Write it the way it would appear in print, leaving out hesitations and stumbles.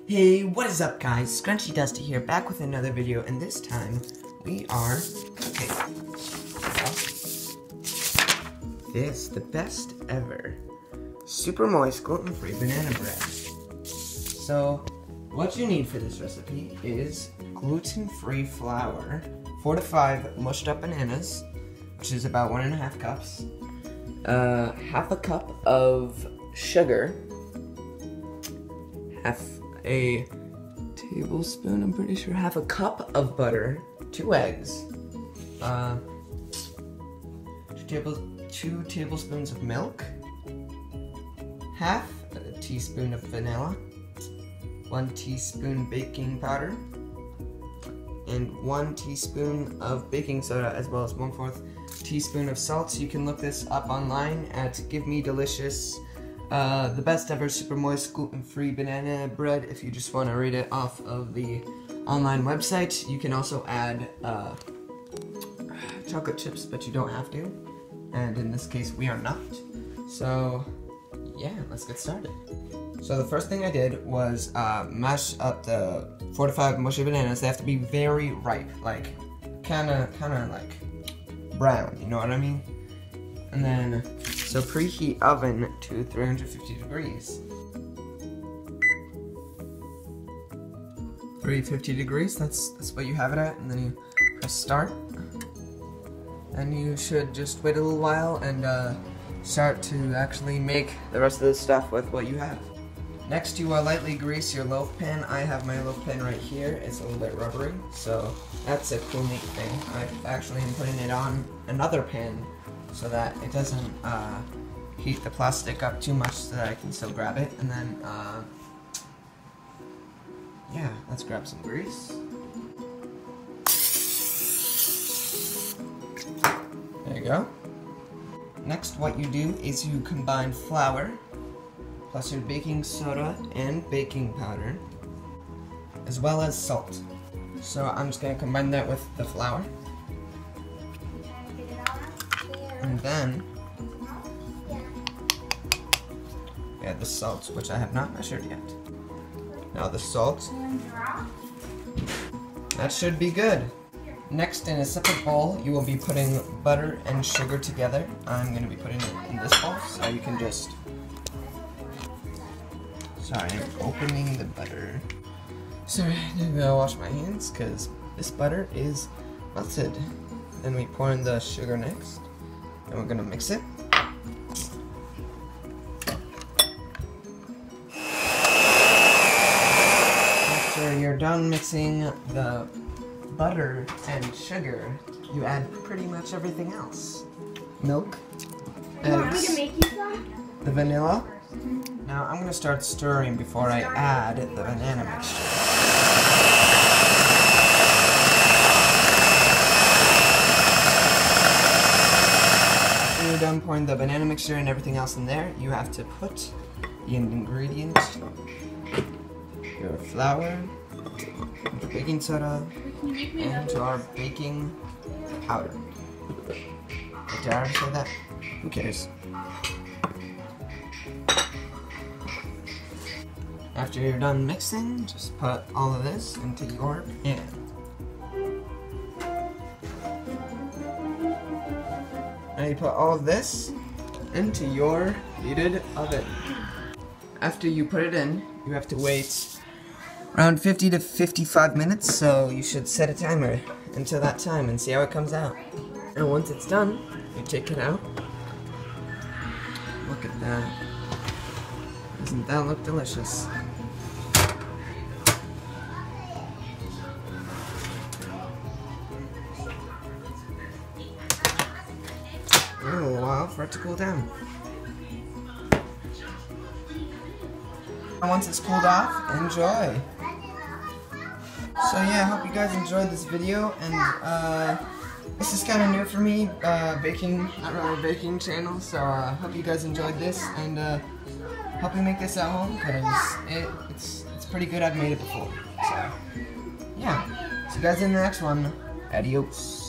Hey, what is up guys? Scrunchie Dusty here, back with another video, and this time we are cooking the best ever super moist gluten-free banana bread. So what you need for this recipe is gluten-free flour, 4 to 5 mushed up bananas, which is about 1.5 cups, half a cup of sugar, half a tablespoon, I'm pretty sure, half a cup of butter, 2 eggs, 2 tablespoons of milk, half a teaspoon of vanilla, 1 teaspoon baking powder, and 1 teaspoon of baking soda, as well as 1/4 teaspoon of salt. You can look this up online at GimmeDelicous. The best ever super moist gluten-free banana bread. If you just want to read it off of the online website, you can also add chocolate chips, but you don't have to. And in this case, we are not. So yeah, let's get started. So the first thing I did was mash up the 4 to 5 mushy bananas. They have to be very ripe, like kind of like brown. You know what I mean? And then, so preheat oven to 350 degrees. 350 degrees, that's what you have it at, and then you press start. And you should just wait a little while and start to actually make the rest of the stuff with what you have. Next, you lightly grease your loaf pan. I have my loaf pan right here. It's a little bit rubbery, so that's a cool neat thing. I actually am putting it on another pan so that it doesn't heat the plastic up too much, so that I can still grab it. And then, yeah, let's grab some grease. There you go. Next, what you do is you combine flour plus your baking soda and baking powder, as well as salt. So I'm just going to combine that with the flour. And then we add the salt, which I have not measured yet. Now the salt, that should be good. Next, in a separate bowl, you will be putting butter and sugar together. I'm going to be putting it in this bowl, so you can just... Sorry, I'm opening the butter. Sorry, I'm gonna wash my hands, because this butter is melted. Then we pour in the sugar next, and we're going to mix it. After you're done mixing the butter and sugar, you add pretty much everything else. Milk, eggs, the vanilla. Now I'm going to start stirring before I add the banana mixture. When you're done pouring the banana mixture and everything else in there, you have to put the ingredients, your flour, your baking soda, and our baking powder. Did I already say that? Who cares? After you're done mixing, just put all of this into your pan. Now you put all of this into your heated oven. After you put it in, you have to wait around 50 to 55 minutes, so you should set a timer until that time and see how it comes out. And once it's done, you take it out. Look at that. Doesn't that look delicious? A little while for it to cool down. And once it's cooled off, enjoy! So yeah, I hope you guys enjoyed this video, and this is kind of new for me, baking, not really a baking channel, so I hope you guys enjoyed this, and hope you make this at home, because it's pretty good. I've made it before, so yeah. See you guys in the next one. Adios.